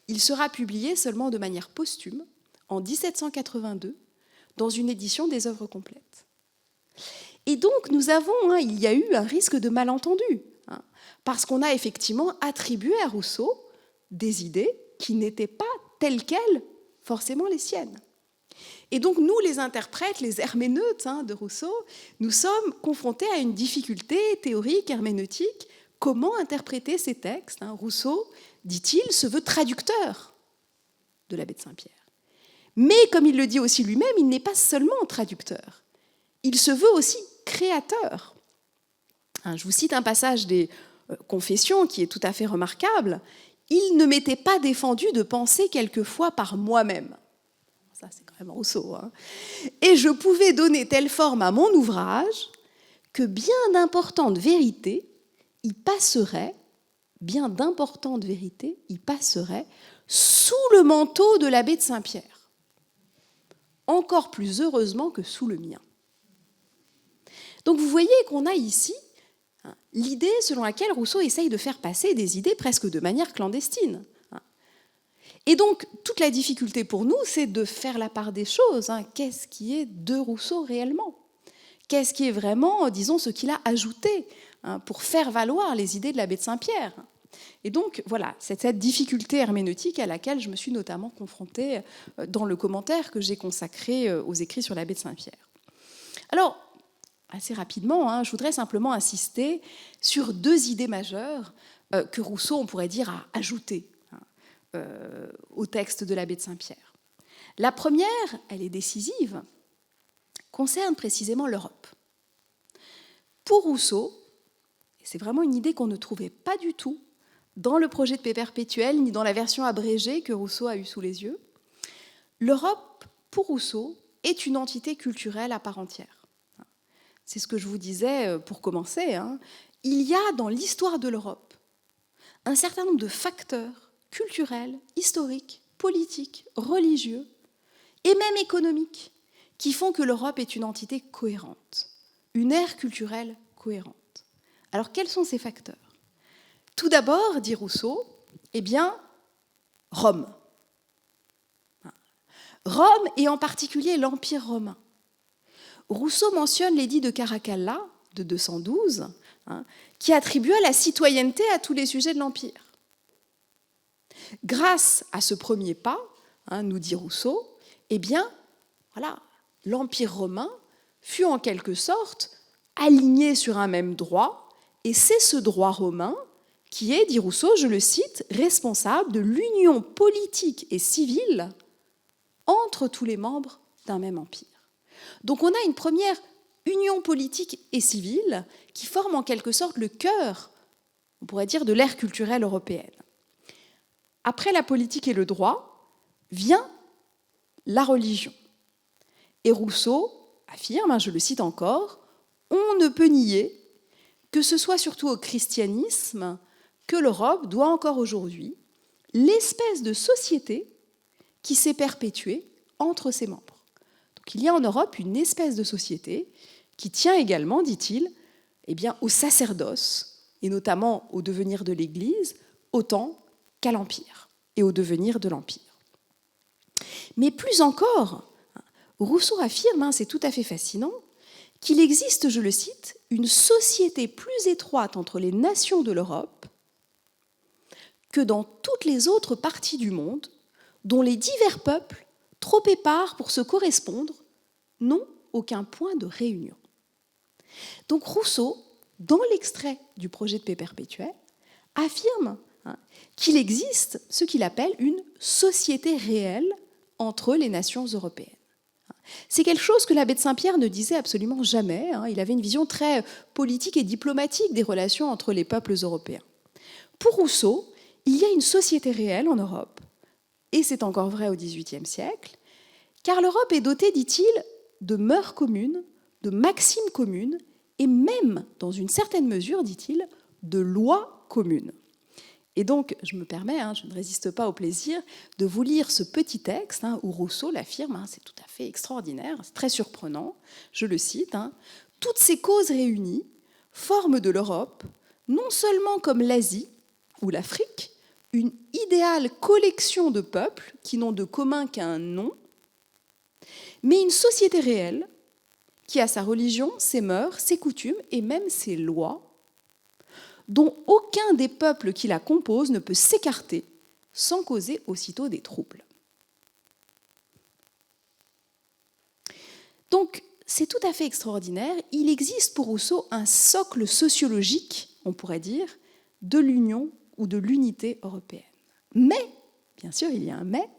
Il sera publié seulement de manière posthume, en 1782, dans une édition des œuvres complètes. Et donc, il y a eu un risque de malentendu, parce qu'on a effectivement attribué à Rousseau des idées qui n'étaient pas telles quelles forcément les siennes. Et donc, nous, les interprètes, les herméneutes de Rousseau, nous sommes confrontés à une difficulté théorique, herméneutique. Comment interpréter ces textes ? Rousseau, dit-il, se veut traducteur de l'abbé de Saint-Pierre. Mais, comme il le dit aussi lui-même, il n'est pas seulement traducteur. Il se veut aussi créateur. Je vous cite un passage des Confessions qui est tout à fait remarquable. « Il ne m'était pas défendu de penser quelquefois par moi-même. » Ça, c'est quand même Rousseau. Et je pouvais donner telle forme à mon ouvrage que bien d'importantes vérités y passeraient sous le manteau de l'abbé de Saint-Pierre. Encore plus heureusement que sous le mien. Donc vous voyez qu'on a ici l'idée selon laquelle Rousseau essaye de faire passer des idées presque de manière clandestine. Et donc, toute la difficulté pour nous, c'est de faire la part des choses. Qu'est-ce qui est de Rousseau réellement ? Qu'est-ce qui est vraiment, disons, ce qu'il a ajouté pour faire valoir les idées de l'abbé de Saint-Pierre ? Et donc, voilà, c'est cette difficulté herméneutique à laquelle je me suis notamment confrontée dans le commentaire que j'ai consacré aux écrits sur l'abbé de Saint-Pierre. Alors, assez rapidement, je voudrais simplement insister sur deux idées majeures que Rousseau, on pourrait dire, a ajoutées au texte de l'abbé de Saint-Pierre. La première, elle est décisive, concerne précisément l'Europe. Pour Rousseau, et c'est vraiment une idée qu'on ne trouvait pas du tout dans le projet de paix perpétuelle, ni dans la version abrégée que Rousseau a eue sous les yeux. L'Europe, pour Rousseau, est une entité culturelle à part entière. C'est ce que je vous disais pour commencer. Il y a dans l'histoire de l'Europe un certain nombre de facteurs culturels, historiques, politiques, religieux et même économiques qui font que l'Europe est une entité cohérente, une ère culturelle cohérente. Alors quels sont ces facteurs ? Tout d'abord, dit Rousseau, Rome. Rome et en particulier l'Empire romain. Rousseau mentionne l'édit de Caracalla de 212, qui attribuait la citoyenneté à tous les sujets de l'Empire. Grâce à ce premier pas, nous dit Rousseau, l'Empire romain fut en quelque sorte aligné sur un même droit, et c'est ce droit romain qui est, dit Rousseau, je le cite, responsable de l'union politique et civile entre tous les membres d'un même empire. Donc on a une première union politique et civile qui forme en quelque sorte le cœur, on pourrait dire, de l'ère culturelle européenne. Après la politique et le droit, vient la religion. Et Rousseau affirme, je le cite encore, « On ne peut nier que ce soit surtout au christianisme que l'Europe doit encore aujourd'hui l'espèce de société qui s'est perpétuée entre ses membres. » Donc il y a en Europe une espèce de société qui tient également, dit-il, au sacerdoce, et notamment au devenir de l'Église, autant qu'à l'Empire et au devenir de l'Empire. Mais plus encore, Rousseau affirme, c'est tout à fait fascinant, qu'il existe, je le cite, une société plus étroite entre les nations de l'Europe que dans toutes les autres parties du monde, dont les divers peuples, trop épars pour se correspondre, n'ont aucun point de réunion. Donc Rousseau, dans l'extrait du projet de paix perpétuelle, affirme qu'il existe ce qu'il appelle une société réelle entre les nations européennes. C'est quelque chose que l'abbé de Saint-Pierre ne disait absolument jamais. Il avait une vision très politique et diplomatique des relations entre les peuples européens. Pour Rousseau, il y a une société réelle en Europe, et c'est encore vrai au XVIIIe siècle, car l'Europe est dotée, dit-il, de mœurs communes, de maximes communes, et même, dans une certaine mesure, dit-il, de lois communes. Et donc, je me permets, je ne résiste pas au plaisir, de vous lire ce petit texte où Rousseau l'affirme, c'est tout à fait extraordinaire, c'est très surprenant, je le cite, « Toutes ces causes réunies forment de l'Europe, non seulement comme l'Asie ou l'Afrique, une idéale collection de peuples qui n'ont de commun qu'un nom, mais une société réelle qui a sa religion, ses mœurs, ses coutumes et même ses lois, dont aucun des peuples qui la composent ne peut s'écarter sans causer aussitôt des troubles. » Donc, c'est tout à fait extraordinaire. Il existe pour Rousseau un socle sociologique, on pourrait dire, de l'union ou de l'unité européenne. Mais, bien sûr, il y a un mais,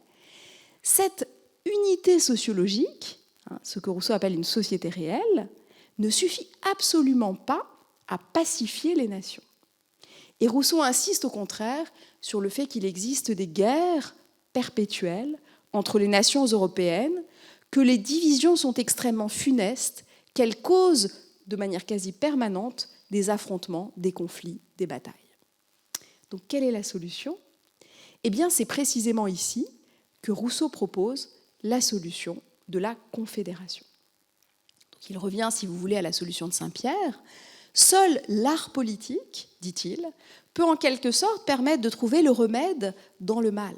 cette unité sociologique, ce que Rousseau appelle une société réelle, ne suffit absolument pas à pacifier les nations. Et Rousseau insiste au contraire sur le fait qu'il existe des guerres perpétuelles entre les nations européennes, que les divisions sont extrêmement funestes, qu'elles causent de manière quasi permanente des affrontements, des conflits, des batailles. Donc quelle est la solution ? C'est précisément ici que Rousseau propose la solution de la confédération. Donc il revient, si vous voulez, à la solution de Saint-Pierre. Seul l'art politique, dit-il, peut en quelque sorte permettre de trouver le remède dans le mal,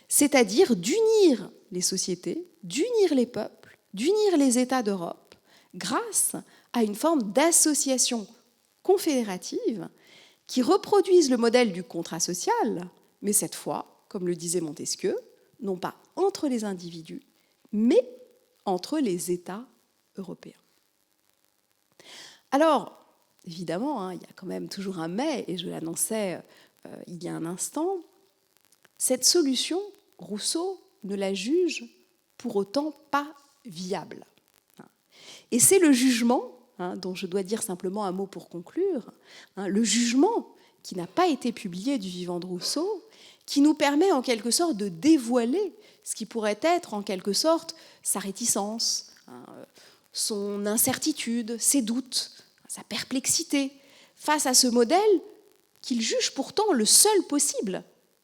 c'est-à-dire d'unir les sociétés, d'unir les peuples, d'unir les États d'Europe grâce à une forme d'association confédérative qui reproduise le modèle du contrat social, mais cette fois, comme le disait Montesquieu, non pas entre les individus, mais entre les États européens. Alors, évidemment, il y a quand même toujours un mais, et je l'annonçais il y a un instant, cette solution, Rousseau ne la juge pour autant pas viable. Et c'est le jugement, dont je dois dire simplement un mot pour conclure, le jugement qui n'a pas été publié du vivant de Rousseau, qui nous permet en quelque sorte de dévoiler ce qui pourrait être en quelque sorte sa réticence, son incertitude, ses doutes, sa perplexité, face à ce modèle qu'il juge pourtant le seul possible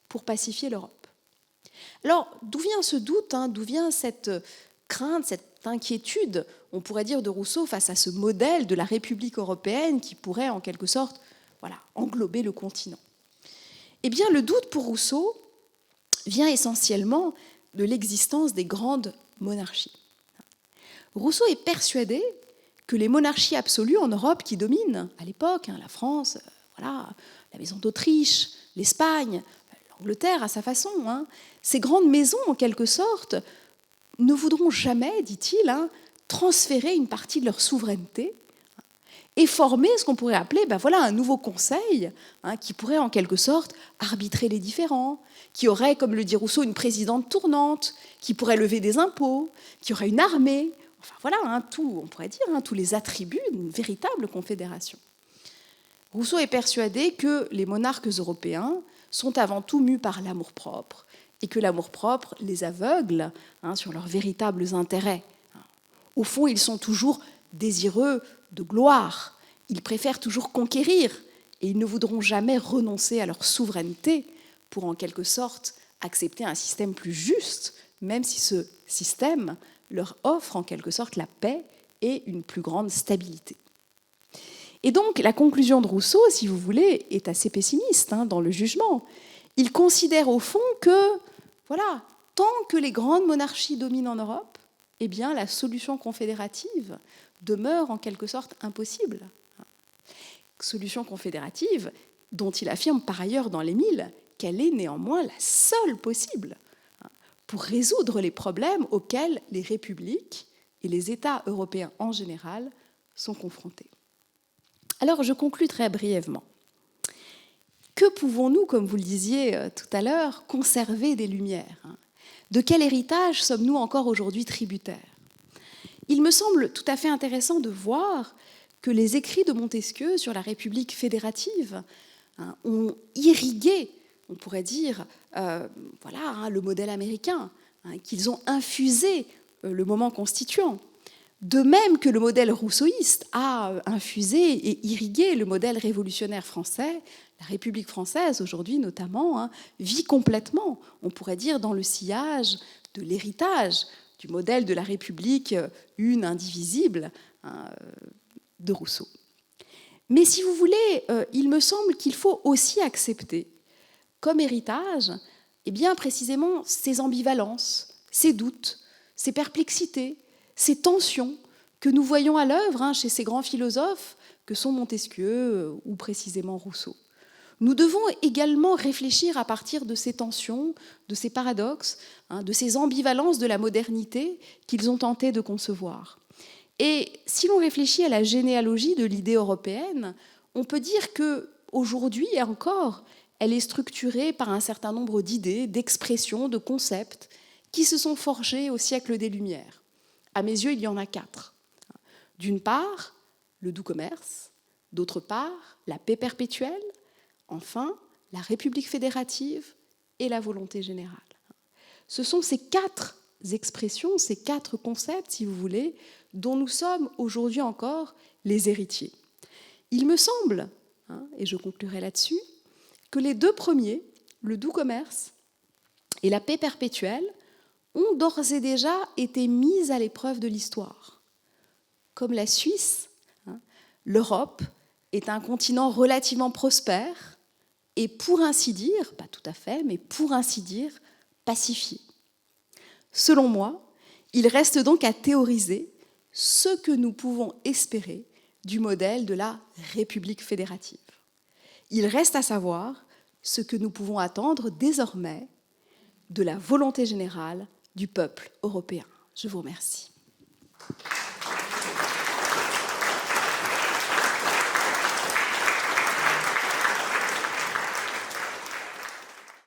pour pacifier l'Europe. Alors, d'où vient ce doute, d'où vient cette crainte, cette inquiétude, on pourrait dire, de Rousseau face à ce modèle de la République européenne qui pourrait en quelque sorte englober le continent? Eh bien, le doute pour Rousseau vient essentiellement de l'existence des grandes monarchies. Rousseau est persuadé que les monarchies absolues en Europe qui dominent à l'époque, la France, la maison d'Autriche, l'Espagne, l'Angleterre à sa façon, ces grandes maisons en quelque sorte ne voudront jamais, dit-il, transférer une partie de leur souveraineté et former ce qu'on pourrait appeler un nouveau conseil qui pourrait en quelque sorte arbitrer les différends, qui aurait, comme le dit Rousseau, une présidente tournante, qui pourrait lever des impôts, qui aurait une armée, tout, on pourrait dire, tous les attributs d'une véritable confédération. Rousseau est persuadé que les monarques européens sont avant tout mus par l'amour-propre et que l'amour-propre les aveugle sur leurs véritables intérêts. Au fond, ils sont toujours désireux de gloire, ils préfèrent toujours conquérir et ils ne voudront jamais renoncer à leur souveraineté pour en quelque sorte accepter un système plus juste, même si ce système leur offre en quelque sorte la paix et une plus grande stabilité. Et donc la conclusion de Rousseau, si vous voulez, est assez pessimiste dans le jugement. Il considère au fond que, tant que les grandes monarchies dominent en Europe, eh bien la solution confédérative demeure en quelque sorte impossible. Solution confédérative dont il affirme par ailleurs dans l'Émile qu'elle est néanmoins la seule possible pour résoudre les problèmes auxquels les républiques et les États européens en général sont confrontés. Alors je conclus très brièvement. Que pouvons-nous, comme vous le disiez tout à l'heure, conserver des Lumières ? De quel héritage sommes-nous encore aujourd'hui tributaires ? Il me semble tout à fait intéressant de voir que les écrits de Montesquieu sur la République fédérative ont irrigué, on pourrait dire, le modèle américain, qu'ils ont infusé le moment constituant. De même que le modèle rousseauiste a infusé et irrigué le modèle révolutionnaire français, la République française, aujourd'hui notamment, vit complètement, on pourrait dire, dans le sillage de l'héritage du modèle de la République une, indivisible, de Rousseau. Mais si vous voulez, il me semble qu'il faut aussi accepter comme héritage, précisément ces ambivalences, ces doutes, ces perplexités, ces tensions que nous voyons à l'œuvre chez ces grands philosophes que sont Montesquieu ou précisément Rousseau. Nous devons également réfléchir à partir de ces tensions, de ces paradoxes, de ces ambivalences de la modernité qu'ils ont tenté de concevoir. Et si l'on réfléchit à la généalogie de l'idée européenne, on peut dire qu'aujourd'hui encore, elle est structurée par un certain nombre d'idées, d'expressions, de concepts qui se sont forgés au siècle des Lumières. À mes yeux, il y en a 4. D'une part, le doux commerce. D'autre part, la paix perpétuelle. Enfin, la République fédérative et la volonté générale. Ce sont ces 4 expressions, ces 4 concepts, si vous voulez, dont nous sommes aujourd'hui encore les héritiers. Il me semble, et je conclurai là-dessus, que les 2 premiers, le doux commerce et la paix perpétuelle, ont d'ores et déjà été mis à l'épreuve de l'histoire. Comme la Suisse, l'Europe est un continent relativement prospère et pour ainsi dire, pas tout à fait, mais pour ainsi dire, pacifié. Selon moi, il reste donc à théoriser ce que nous pouvons espérer du modèle de la République fédérative. Il reste à savoir ce que nous pouvons attendre désormais de la volonté générale du peuple européen. Je vous remercie.